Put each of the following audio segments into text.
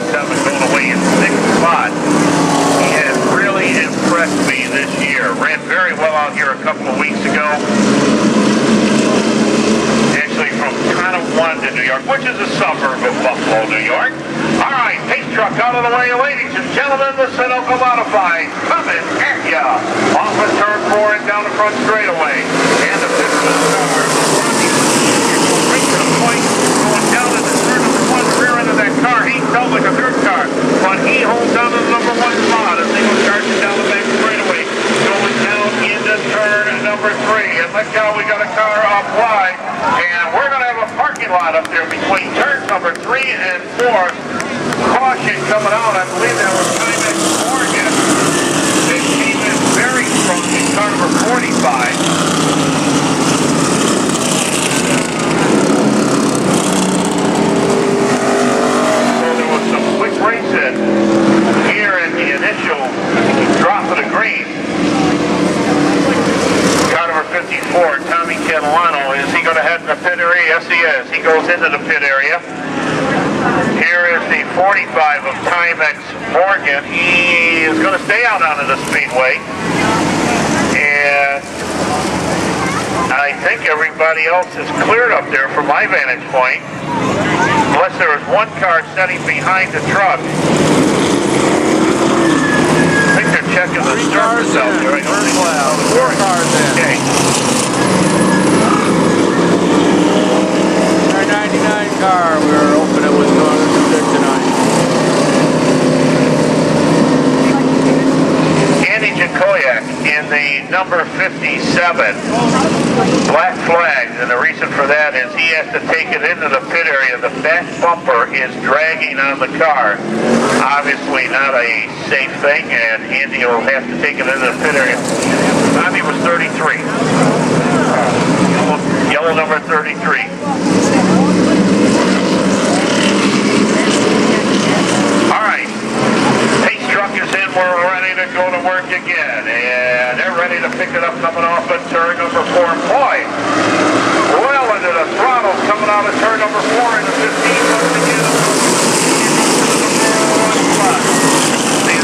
going away in 6th spot. He has really impressed me this year. Ran very well out here a couple of weeks ago. Actually from Town of One to New York, which is a suburb of Buffalo, New York. All right, pace truck out of the way, ladies and gentlemen. The SONOCO Modified coming at ya. Off of turn 4 and down the front straightaway. And the 5th car. Right to the point, going down to the turn number 1, the rear end of that car. He felt like a third car, but he holds on to the number 1 spot as they go charging down the back straightaway. Going down into turn number 3. And look how we got a car up wide. And we're going to have a parking lot up there between turns number 3 and 4. Caution coming out. I believe that was Timex Morgan. It came in very strong in car number 45. So there was some quick racing here in the initial drop of the green. Car number 54, Tommy Catalano. Is he going to head in the pit area? Yes, he is. He goes into the pit area. Here is the 45 of Timex Morgan. He is going to stay out onto the Speedway. And I think everybody else is cleared up there from my vantage point. Unless there is one car sitting behind the truck. I think they're checking the surface out there. Four cars in. Okay. Our 99 car, we were hoping it was going to be good tonight. Andy Jakoyak in the number 57 black flags, and the reason for that is he has to take it into the pit area. The back bumper is dragging on the car. Obviously not a safe thing, and Andy will have to take it into the pit area. Tommy was 33. Yellow number 33. Alright, pace truck is in, we're ready to go to work again, and they're ready to pick it up coming off at turn number 4. Boy, well into the throttle coming out of turn number 4 into 15 once again.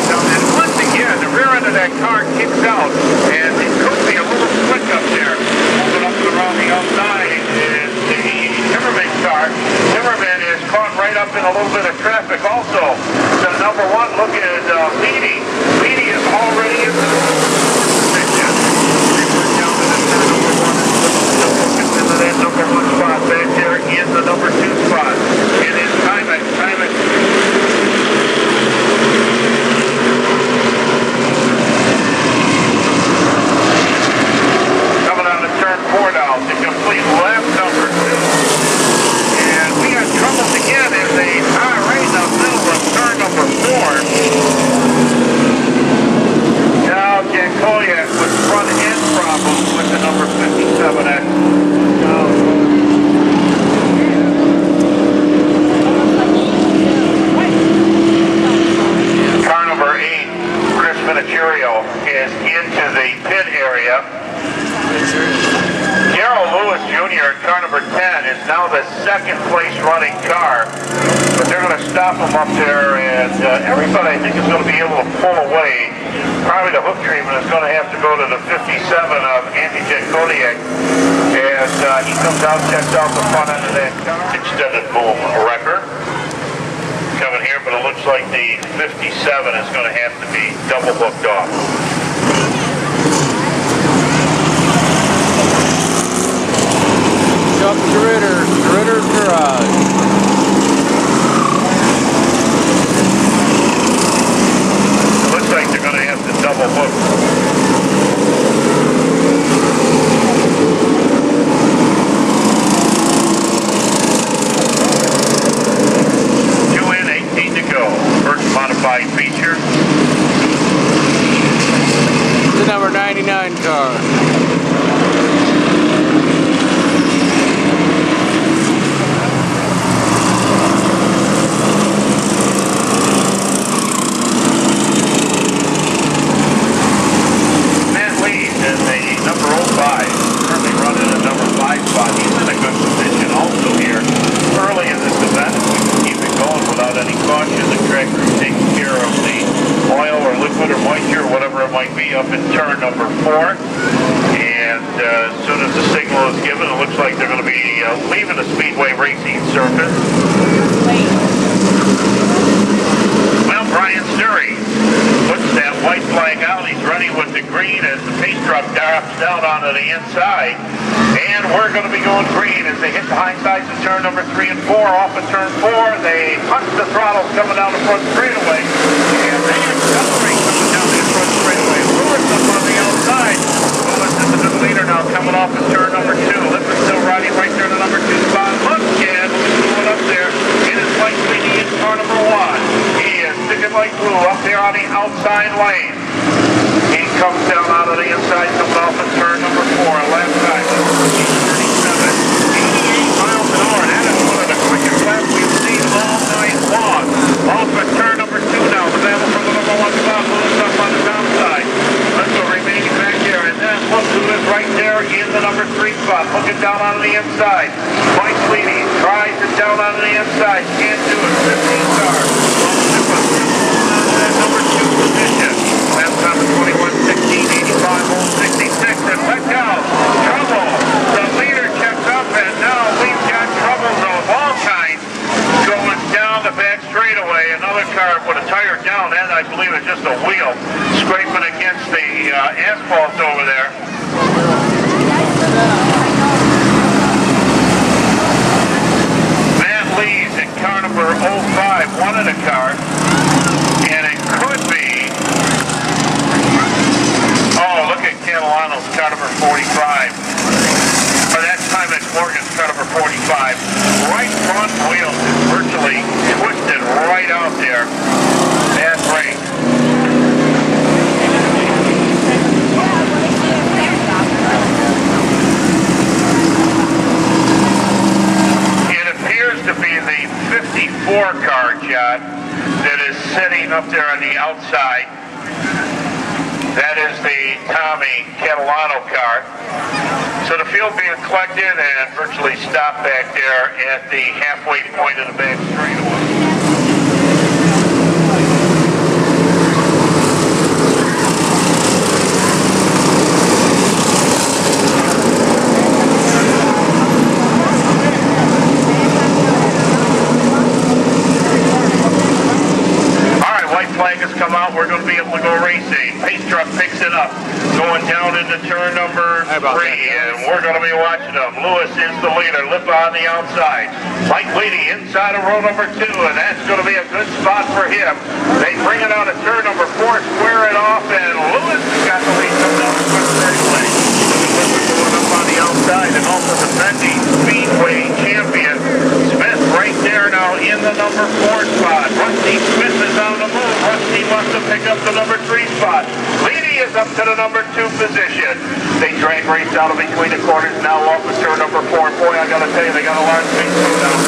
And once again, the rear end of that car kicks out, and it could be a little slick up there. Moving up around the outside is the Timmerman car. Timmerman is caught right up in a little bit of traffic also. So number 1, look at Leedy. Leedy is already in the position. They put down to the number 1 and into that number 1 spot back there in the number 2 spot. It is Timex. Coming out of turn 4 now to complete lap number 2. And we got troubles again in the tire right in the middle of turn number 4. Now Jakoyak with front end problems with the number 57X. Car number 8, Chris Minichurio, is into the pit area. Darrell Lewis Jr. in car number 10 is now the 2nd place running car, but they're going to stop him up there, and everybody I think is going to be able to pull away. Probably the hook treatment is going to have to go to the 57 of Andy Jakoyak, and he comes out, checks out the front end of that car. Extended boom wrecker coming here, but it looks like the 57 is going to have to be double hooked off. Chuck Ritter's Garage. Looks like they're going to have to double hook. 2 in, 18 to go. First modified feature. The number 99 car. 4. And as soon as the signal is given, it looks like they're going to be leaving the Speedway racing surface. Well, Brian Sturry puts that white flag out. He's running with the green as the pace truck drops down onto the inside. And we're going to be going green as they hit the high sides of turn number 3 and 4. Off of turn 4, they punch the throttles coming down the front straightaway. And they accelerate coming down the front straightaway. Lewis up on the outside. Lewis is the new leader now coming off of turn number 2. Lippman still riding right there in the number 2 spot. Look, and going up there. It is Mike Sweeney in car number 1. He is sticking like glue up there on the outside lane. He comes down out of the inside, coming off of turn number 4. Left side, 37, 88 miles an hour. That is one of the quickest laps we've seen all night long. Off of turn number 2 now. The battle for the number 1 spot. Lewis up on the downside. Let's go remaining back there. And then look who is right there in the number 3 spot. Looking down on the inside. Mike Sweeney tries it down on the inside. Can't do it. 15 cars. That number 2 position. Last time was 21:16, 85:66. And let go. Trouble. The leader checks up, and now we've got trouble of all kinds going down the back straightaway. Another car with a tire down, and I believe it's just a wheel scraping against the asphalt over there. Matt Lee's in car number 05, one of the cars, and it could be, oh, look at Catalano's car number 45. By that time, it's Morgan's car number 45. Right front wheel is virtually twisted right out there. Bad brake. It appears to be the 54 car, John, that is sitting up there on the outside. That is the Tommy Catalano car. So the field being collected and virtually stopped back there at the halfway point of the back straightaway. Has come out, we're going to be able to go racing. Pace truck picks it up, going down into turn number 3, and we're going to be watching them. Lewis is the leader, Lippa on the outside. Mike Leedy inside of row number 2, and that's going to be a good spot for him. They bring it out of turn number 4, square it off, and Lewis has got the lead coming down the front straightaway. Lewis going up on the outside, and also defending Speedway champion Smith right there now in the number 4 spot. Rusty Smith is on the move. Rusty wants to pick up the number 3 spot. Leedy is up to the number 2 position. They drag race out of between the corners now off of turn number 4. Boy, I gotta tell you, they got a large pace down.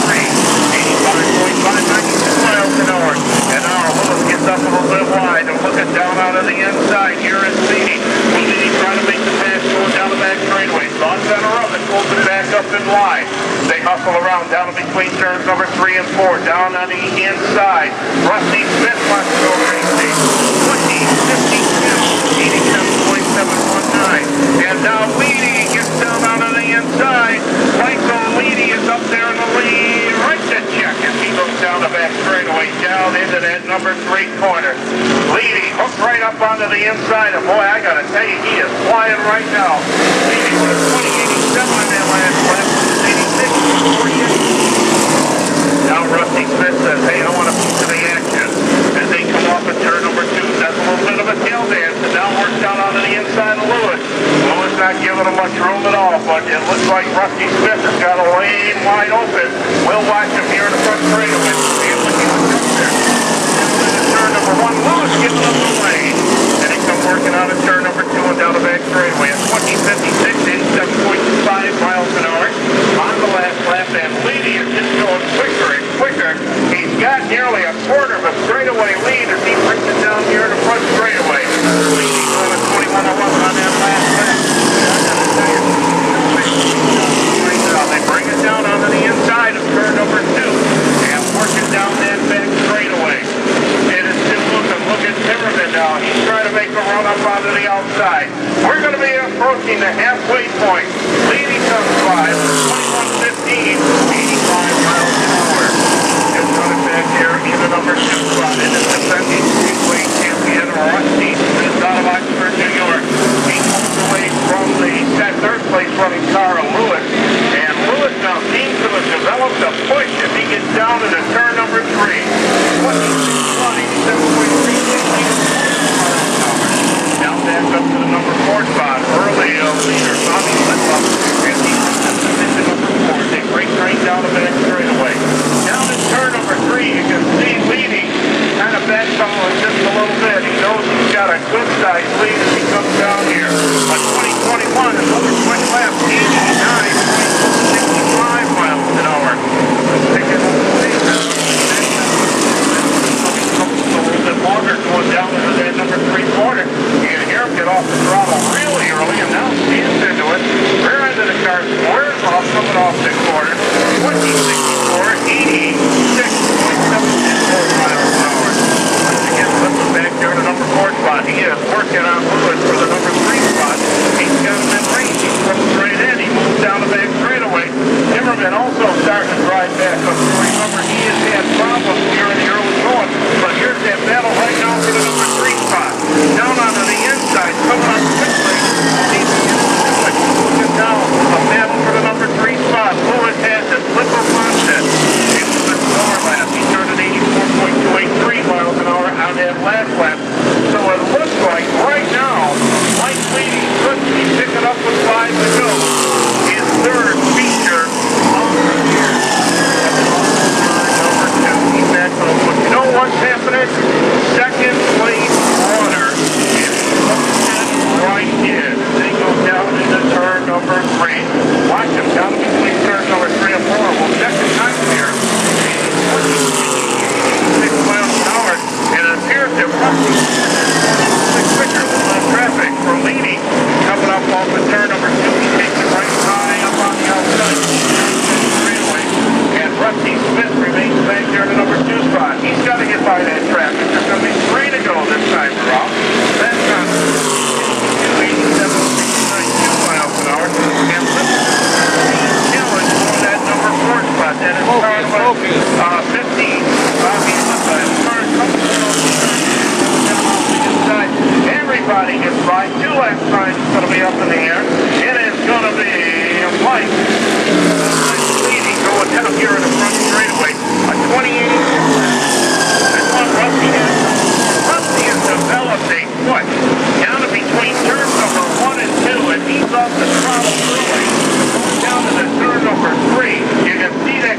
21:03, 85.5, 96 miles an hour. And now Lewis gets up a little bit wide and looking down out of the inside. Here is Leedy. Leedy trying to make the pass going down the back straightaway. On center of it, pulls it back up in line. They hustle around down between turns number 3 and 4. Down on the inside. Rusty Smith wants to go racing. 87.719. And now Leedy gets down out of the inside. Michael Leedy is up there in the lead. Right to check as he goes down the back straightaway, down into that number 3 corner. Leedy hooked right up onto the inside. And boy, I gotta tell you, he is flying right now. Leedy with a 2087 on that last lap. 86, 48. Now Rusty Smith says, hey, I want a piece of the action. As they come off of turn number 2, that's a little bit of a tail dance, and now works down onto the inside of Lewis. Lewis not giving him much room at all, but it looks like Rusty Smith has got a lane wide open. We'll watch him here in the front straightaway. See if we can get there. Turn number 1, Lewis gets up the lane. And he comes working out of turn number 2 and down the back straightaway at 20:56, 87.5 miles an hour on the last lap, and Leedy is just going quicker and quicker. He's got nearly a quarter of a straightaway lead as he brings it down here in the front straightaway. Leedy going at 21:11 on that last lap. They bring it down onto the inside of turn number 2 and work it down that back straightaway. It is still looking at Timmerman now. He's trying to make a run up onto the outside.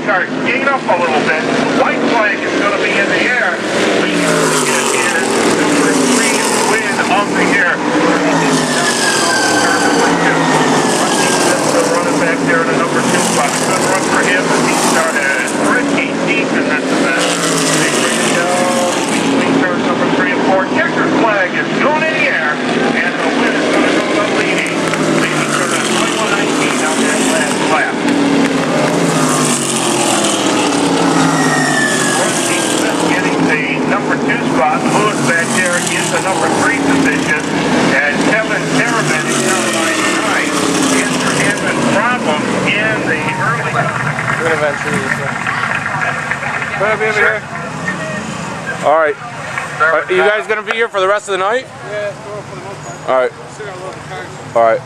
our gate up a little bit. The white flag is going to be in the air. Leading is number 3 win of the year. Running back there in the number 2 spot. Good run for him as he started pretty deep in this event. They bring it down between turns number 3 and 4. Checkered flag is going in the air, and the win is going to go to leading for the 21-19 out there last lap. Getting the number 2 spot, Lewis back there in the number 3 position, and Kevin Terriman is down to line 9. After having problems in the early... Good eventually. Can I be over here? All right. Are you guys going to be here for the rest of the night? Yeah, for the most part. All right. Still got a lot of cars. All right.